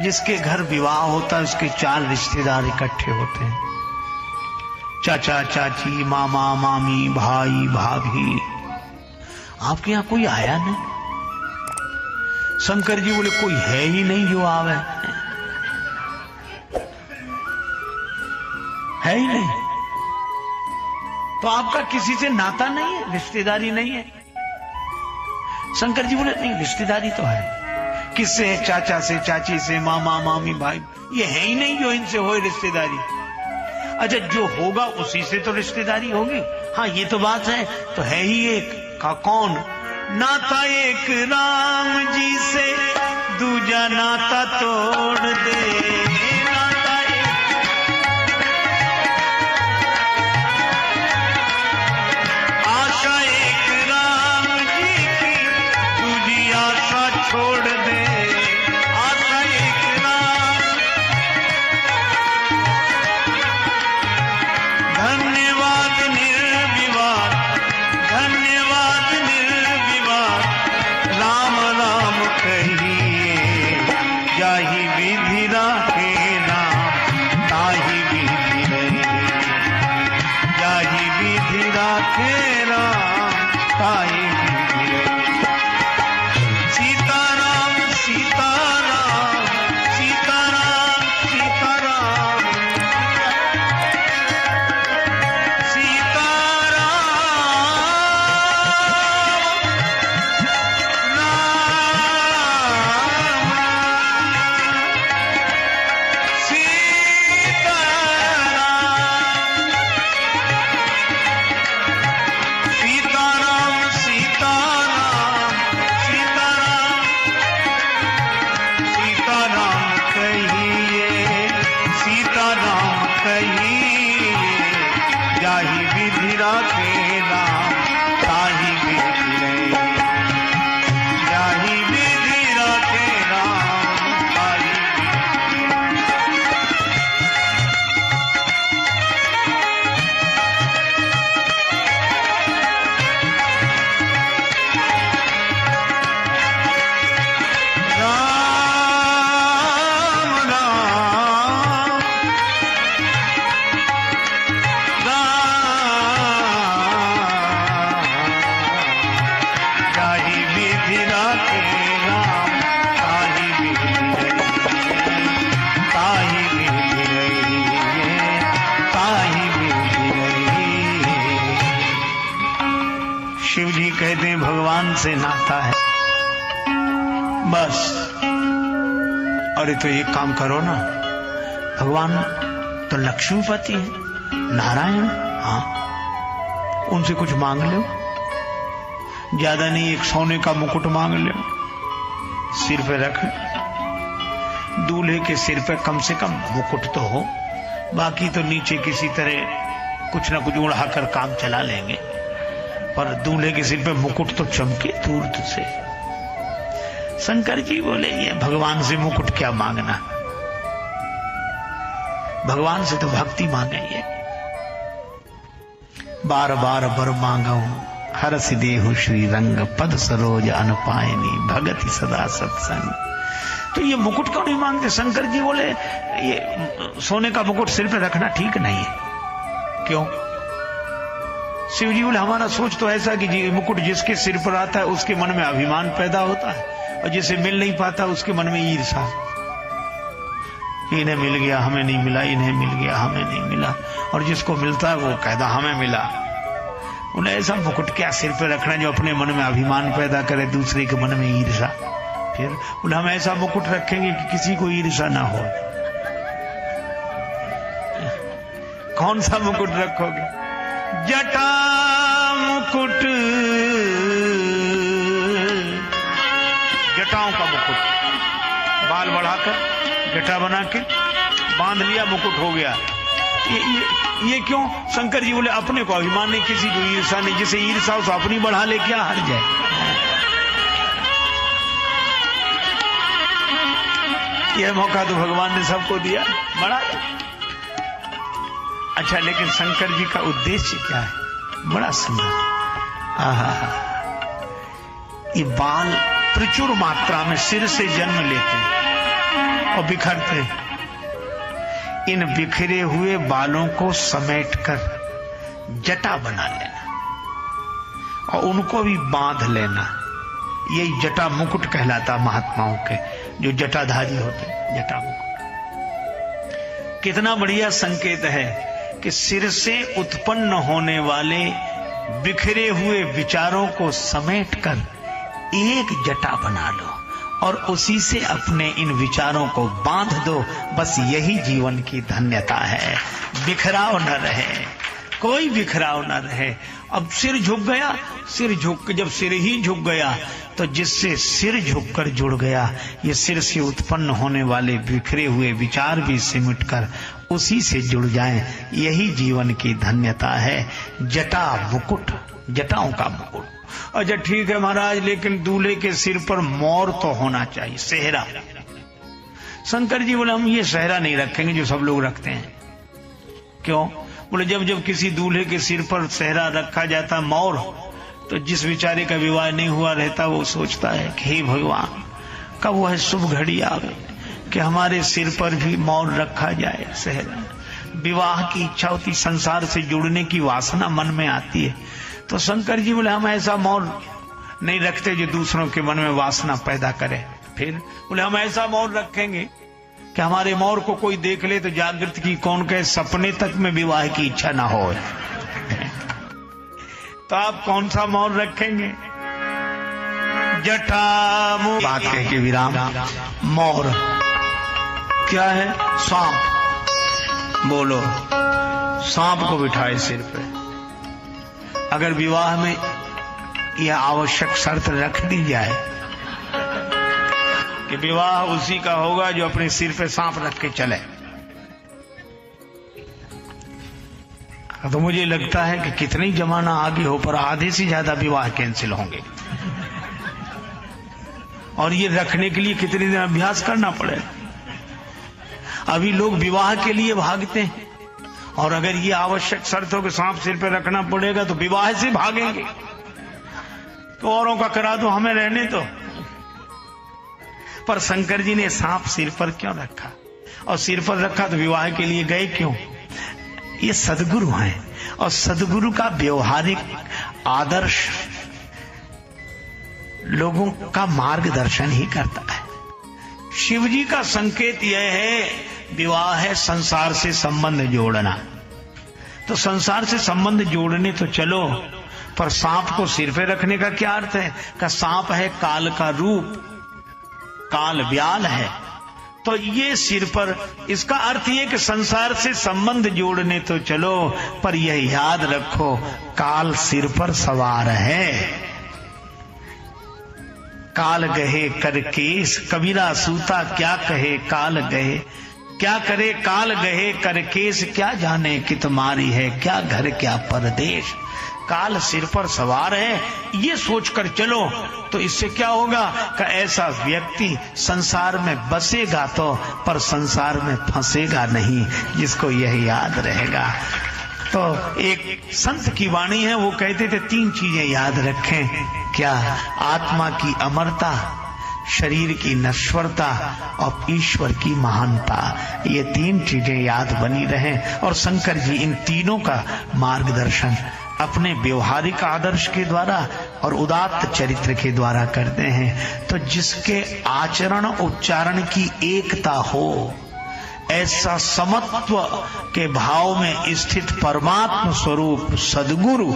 जिसके घर विवाह होता है उसके 4 रिश्तेदार इकट्ठे होते हैं, चाचा चाची, मामा मामी, भाई भाभी। आपके यहां कोई आया नहीं? शंकर जी बोले कोई है ही नहीं जो आवे, है ही नहीं। तो आपका किसी से नाता नहीं है, रिश्तेदारी नहीं है? शंकर जी बोले नहीं, रिश्तेदारी तो है। किससे है? चाचा से, चाची से, मामा मामी भाई। ये है ही नहीं जो इनसे हो रिश्तेदारी। अच्छा, जो होगा उसी से तो रिश्तेदारी होगी। हाँ, ये तो बात है। तो है ही एक का कौन? नाता एक राम जी से, दूजा नाता तोड़ दे। छोड़ दे आशा एक राम। धन्यवाद निर्विवाद, धन्यवाद निर्विवाद, राम राम कहिए, जाहि विधि राखे राम, ताहि विधि रहे। जाहि विधि राखे राम, ताहि विधि रहे। शिव जी कहते हैं भगवान से नाता है बस। अरे तो एक काम करो ना, भगवान तो लक्ष्मीपति है, नारायण, हाँ, उनसे कुछ मांग लो। ज्यादा नहीं, एक सोने का मुकुट मांग लो, सिर पे रख। दूल्हे के सिर पे कम से कम मुकुट तो हो, बाकी तो नीचे किसी तरह कुछ ना कुछ उड़ाकर काम चला लेंगे, पर दूल्हे के सिर पे मुकुट तो चमके दूर से। शंकर जी बोले ये भगवान से मुकुट क्या मांगना, भगवान से तो भक्ति मांगे। बार बार बर मांगो हरसि देहु श्री रंग, पद सरोज अनपायनी भगति सदा सत्संग। तो ये मुकुट क्यों नहीं मांगते? शंकर जी बोले ये सोने का मुकुट सिर पे रखना ठीक नहीं है। क्यों? शिव जी बोले हमारा सोच तो ऐसा कि जी मुकुट जिसके सिर पर आता है उसके मन में अभिमान पैदा होता है, और जिसे मिल नहीं पाता उसके मन में ईर्ष्या। इन्हें मिल गया हमें नहीं मिला, इन्हें मिल गया हमें नहीं मिला, और जिसको मिलता है वो कहता हमें मिला। उन्हें ऐसा मुकुट क्या सिर पे रखना जो अपने मन में अभिमान पैदा करे, दूसरे के मन में ईर्ष्या। फिर बोले हम ऐसा मुकुट रखेंगे कि किसी को ईर्ष्या ना हो। कौन सा मुकुट रखोगे? जटा मुकुट, जटाओं का मुकुट, बाल बढ़ाकर जटा बना के बांध लिया, मुकुट हो गया। ये क्यों? शंकर जी बोले अपने को अभिमान नहीं, किसी को ईर्ष्या नहीं। जिसे ईर्ष्या हो तो अपनी बढ़ा ले, क्या हर जाए। यह मौका तो भगवान ने सबको दिया, बड़ा अच्छा। लेकिन शंकर जी का उद्देश्य क्या है? बड़ा सुंदर। आहा, ये बाल प्रचुर मात्रा में सिर से जन्म लेते हैं। और बिखरते हैं। इन बिखरे हुए बालों को समेटकर जटा बना लेना और उनको भी बांध लेना। यही जटा मुकुट कहलाता महात्माओं के, जो जटाधारी होते हैं, जटा मुकुट। कितना बढ़िया संकेत है कि सिर से उत्पन्न होने वाले बिखरे हुए विचारों को समेटकर एक जटा बना लो और उसी से अपने इन विचारों को बांध दो। बस यही जीवन की धन्यता है। बिखराव न रहे, कोई बिखराव न रहे। अब सिर झुक गया, जब सिर ही झुक गया तो जिससे सिर झुककर जुड़ गया, ये सिर से उत्पन्न होने वाले बिखरे हुए विचार भी सिमटकर उसी से जुड़ जाएं। यही जीवन की धन्यता है। जटा मुकुट, जटाओं का मुकुट। अच्छा ठीक है महाराज, लेकिन दूल्हे के सिर पर मोर तो होना चाहिए, सेहरा। शंकर जी बोले हम ये सेहरा नहीं रखेंगे जो सब लोग रखते हैं। क्यों? बोले जब जब किसी दूल्हे के सिर पर सेहरा रखा जाता मोर, तो जिस बेचारे का विवाह नहीं हुआ रहता वो सोचता है कि हे भगवान, कब वह शुभ घड़ी आवे कि हमारे सिर पर भी मोर रखा जाए, सेहरा। विवाह की इच्छा होती, संसार से जुड़ने की वासना मन में आती है। तो शंकर जी बोले हम ऐसा मोर नहीं रखते जो दूसरों के मन में वासना पैदा करे। फिर बोले हम ऐसा मोर रखेंगे कि हमारे मोर को कोई देख ले तो जागृत की कौन कहे, सपने तक में विवाह की इच्छा ना हो। तो आप कौन सा मोर रखेंगे? जटा मुकुट। बात कह के विराम। मोर क्या है? सांप। बोलो, सांप को बिठाए सिर पे। अगर विवाह में यह आवश्यक शर्त रख दी जाए कि विवाह उसी का होगा जो अपने सिर पे सांप रख के चले, तो मुझे लगता है कि कितनी जमाना आगे हो पर आधे से ज्यादा विवाह कैंसिल होंगे। और ये रखने के लिए कितने दिन अभ्यास करना पड़ेगा। अभी लोग विवाह के लिए भागते हैं, और अगर ये आवश्यक शर्त हो कि सांप सिर पे रखना पड़ेगा तो विवाह से भागेंगे। तो औरों का करा दो, हमें रहने दो। पर शंकर जी ने सांप सिर पर क्यों रखा? और सिर पर रखा तो विवाह के लिए गए क्यों? ये सदगुरु हैं, और सदगुरु का व्यवहारिक आदर्श लोगों का मार्गदर्शन ही करता है। शिव जी का संकेत यह है, विवाह है संसार से संबंध जोड़ना। तो संसार से संबंध जोड़ने तो चलो, पर सांप को सिर पे रखने का क्या अर्थ है? का सांप है काल का रूप, काल व्याल है। तो ये सिर पर, इसका अर्थ ये कि संसार से संबंध जोड़ने तो चलो, पर यह याद रखो काल सिर पर सवार है। काल गहे कर केस, कबीरा सूता क्या कहे काल गहे। क्या करे काल गहे कर केस, क्या जाने कि तुम्हारी है क्या घर क्या परदेश। काल सिर पर सवार है, ये सोचकर चलो तो इससे क्या होगा कि ऐसा व्यक्ति संसार में बसेगा तो, पर संसार में फंसेगा नहीं, जिसको यह याद रहेगा। तो एक संत की वाणी है, वो कहते थे 3 चीजें याद रखें। क्या? आत्मा की अमरता, शरीर की नश्वरता और ईश्वर की महानता। ये 3 चीजें याद बनी रहें। और शंकर जी इन तीनों का मार्गदर्शन अपने व्यवहारिक आदर्श के द्वारा और उदात्त चरित्र के द्वारा करते हैं। तो जिसके आचरण उच्चारण की एकता हो, ऐसा समत्व के भाव में स्थित परमात्म स्वरूप सद्गुरु,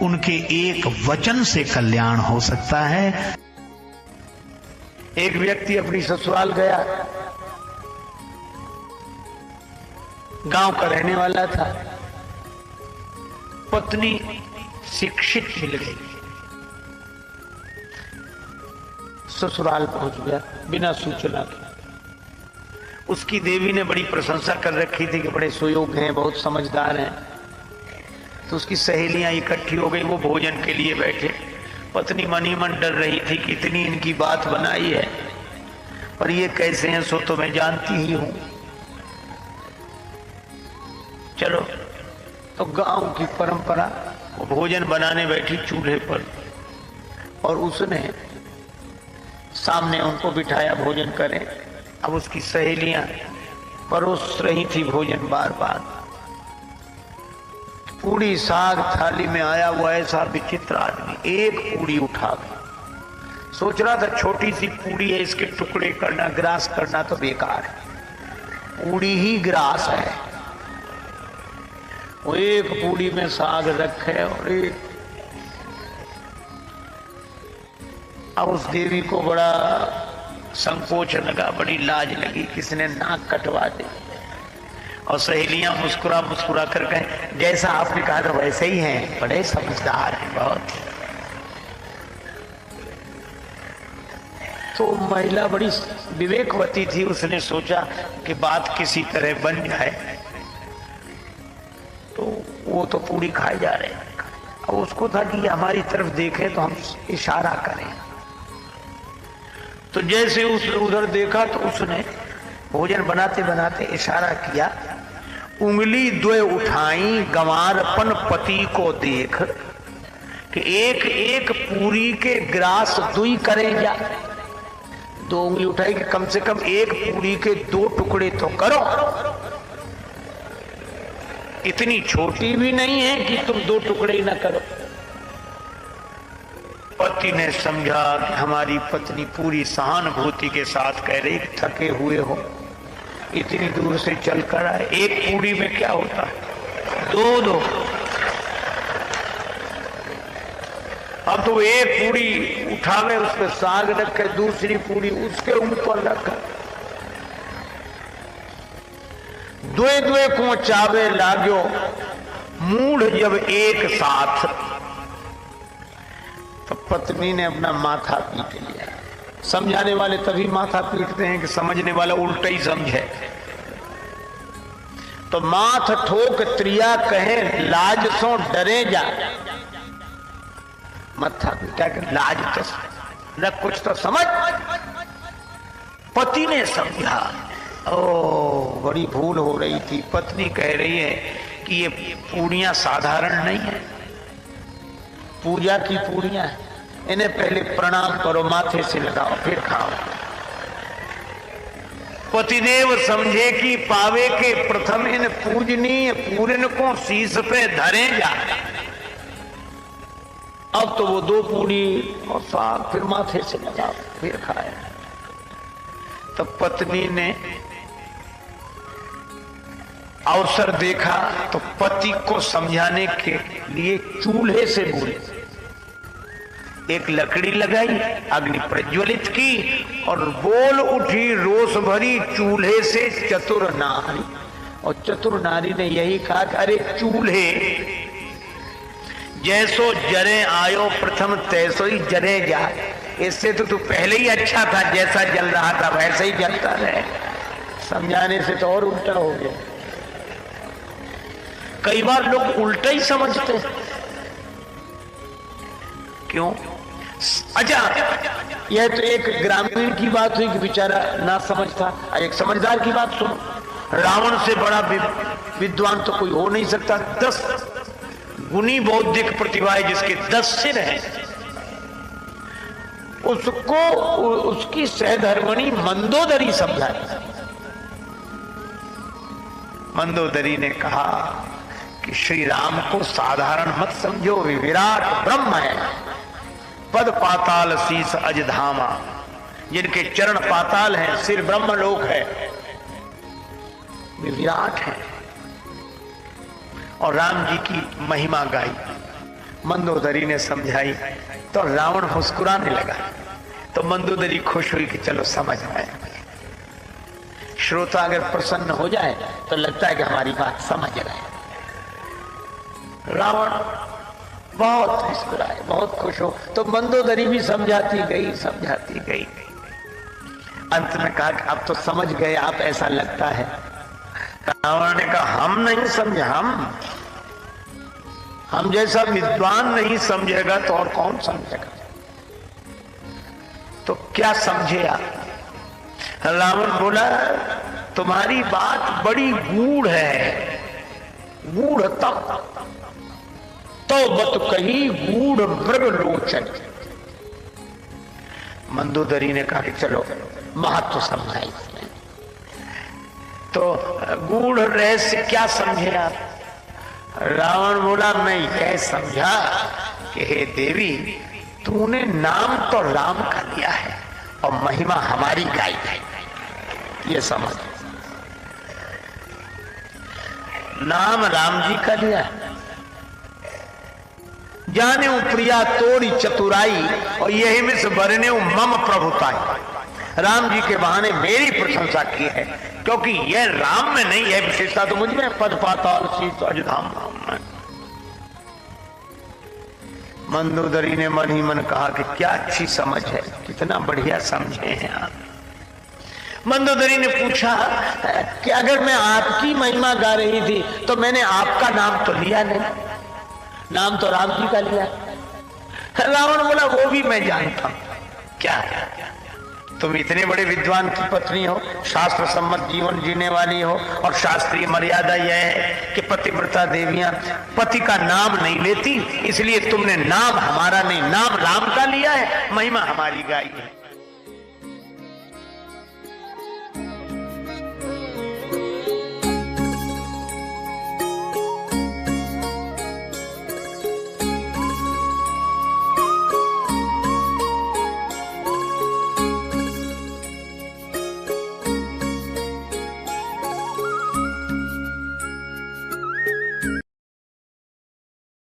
उनके एक वचन से कल्याण हो सकता है। एक व्यक्ति अपनी ससुराल गया, गांव का रहने वाला था। पत्नी शिक्षित मिल गई, ससुराल पहुंच गया बिना सूचना के। उसकी देवी ने बड़ी प्रशंसा कर रखी थी कि बड़े सुयोग हैं, बहुत समझदार हैं। तो उसकी सहेलियां इकट्ठी हो गई, वो भोजन के लिए बैठे। पत्नी मनी मन डर रही थी कि इतनी इनकी बात बनाई है, पर ये कैसे हैं सो तो मैं जानती ही हूं। चलो, तो गांव की परंपरा, वो भोजन बनाने बैठी चूल्हे पर, और उसने सामने उनको बिठाया भोजन करें। अब उसकी सहेलियां परोस रही थी भोजन बार बार। पूरी साग थाली में आया हुआ ऐसा विचित्र आदमी एक पूरी उठा गया। सोच रहा था छोटी सी पूरी है, इसके टुकड़े करना ग्रास करना तो बेकार है, पूरी ही ग्रास है। वो एक पूरी में साग रखे और एक। अब उस देवी को बड़ा संकोच लगा, बड़ी लाज लगी, किसने नाक कटवा दे। और सहेलियां मुस्कुरा मुस्कुरा कर कहे जैसा आपने कहा था वैसे ही हैं, बड़े समझदार हैं बहुत। तो महिला बड़ी विवेकवती थी, उसने सोचा कि बात किसी तरह बन जाए। तो वो तो पूरी खाए जा रहे हैं, अब उसको था कि हमारी तरफ देखे तो हम इशारा करें। तो जैसे उसने उधर देखा तो उसने भोजन बनाते बनाते इशारा किया, उंगली द्वय उठाई गंवारपन पति को देख, कि एक एक पूरी के ग्रास दुई करे जा। दो उंगली उठाई कि कम से कम एक पूरी के दो टुकड़े तो करो, इतनी छोटी भी नहीं है कि तुम दो टुकड़े ही ना करो। पति ने समझा कि हमारी पत्नी पूरी सहानुभूति के साथ कह रही थके हुए हो, इतनी दूर से चल कर आए, एक पूरी में क्या होता है, दो दो। अब तो एक पूरी उठावे, उस पर साग रखे, दूसरी पूरी उसके ऊपर रखा। द्वे द्वे को चावे लाग्यो मूढ़ जब एक साथ। तो पत्नी ने अपना माथा पीट लिया। समझाने वाले तभी माथा पीटते हैं कि समझने वाला उल्टा ही समझे। तो माथ ठोक त्रिया कहे लाज सो डरे जा। माथा पीटा कि लाज तो न कुछ तो समझ। पति ने समझा, ओ बड़ी भूल हो रही थी। पत्नी कह रही है कि ये पूड़ियां साधारण नहीं है, पूजा की पूड़ियां हैं, इन्हें पहले प्रणाम करो, माथे से लगाओ फिर खाओ। पतिदेव समझे कि पावे के प्रथम इन पूजनीय पूरन को शीश पे धरे जा। अब तो वो दो पूरी और साग फिर माथे से लगाओ फिर खाए। तो पत्नी ने अवसर देखा तो पति को समझाने के लिए चूल्हे से बोले, एक लकड़ी लगाई, अग्नि प्रज्वलित की और बोल उठी रोष भरी चूल्हे से चतुर नारी। और चतुर नारी ने यही कहा कि अरे चूल्हे जैसो जरे आयो प्रथम तैसो ही जरे जा। इससे तो तू पहले ही अच्छा था, जैसा जल रहा था वैसे ही जलता रहे। समझाने से तो और उल्टा हो गया। कई बार लोग उल्टा ही समझते हैं। क्यों? अच्छा, यह तो एक ग्रामीण की बात हुई कि बेचारा ना समझ था। एक समझदार की बात सुनो। रावण से बड़ा विद्वान तो कोई हो नहीं सकता। 10 गुणी बौद्धिक प्रतिभा है जिसके 10 सिर हैं। उसको उसकी सहधर्मणी मंदोदरी समझाई। मंदोदरी ने कहा कि श्री राम को साधारण मत समझो, वे विराट ब्रह्म है। पद पाताल शीस अज धामा, जिनके चरण पाताल हैं, सिर ब्रह्मलोक है, वे विराट हैं। और राम जी की महिमा गाई। मंदोदरी ने समझाई तो रावण मुस्कुराने लगा। तो मंदोदरी खुश हुई कि चलो समझ आए। श्रोता अगर प्रसन्न हो जाए तो लगता है कि हमारी बात समझ गए। रावण बहुत मुस्कुराए, बहुत खुश हो। तो मंदोदरी भी समझाती गई। अंत में कहा कि अब तो समझ गए आप, ऐसा लगता है। रावण ने कहा हम नहीं समझे, हम जैसा विद्वान नहीं समझेगा तो और कौन समझेगा। तो क्या समझे आप? रावण बोला तुम्हारी बात बड़ी गूढ़ है, गूढ़ तब तो बत कही गूढ़ मृग लोचन। मंदोदरी ने कहा कि चलो महत्व समझाई। तो गूढ़ रहस्य क्या समझे आप? रावण बोला, मैं यह समझा कि हे देवी, तूने नाम तो राम का लिया है और महिमा हमारी गाई है, ये समझ। नाम राम जी का लिया, जाने प्रिया तोड़ी चतुराई और यही मिस बरने मम प्रभुताई। राम जी के बहाने मेरी प्रशंसा की है, क्योंकि यह राम में नहीं है विशेषता, तो मुझ में पद पाताल शीत अजधाम में। मंदोदरी ने मन ही मन कहा कि क्या अच्छी समझ है, कितना बढ़िया समझे हैं आप। मंदोदरी ने पूछा कि अगर मैं आपकी महिमा गा रही थी तो मैंने आपका नाम तो लिया नहीं, नाम तो राम जी का लिया। रावण बोला, वो भी मैं जानता हूं। क्या तुम इतने बड़े विद्वान की पत्नी हो, शास्त्र सम्मत जीवन जीने वाली हो, और शास्त्रीय मर्यादा यह है कि पतिव्रता देवियां पति का नाम नहीं लेती, इसलिए तुमने नाम हमारा नहीं, नाम राम का लिया है, महिमा हमारी गाई है।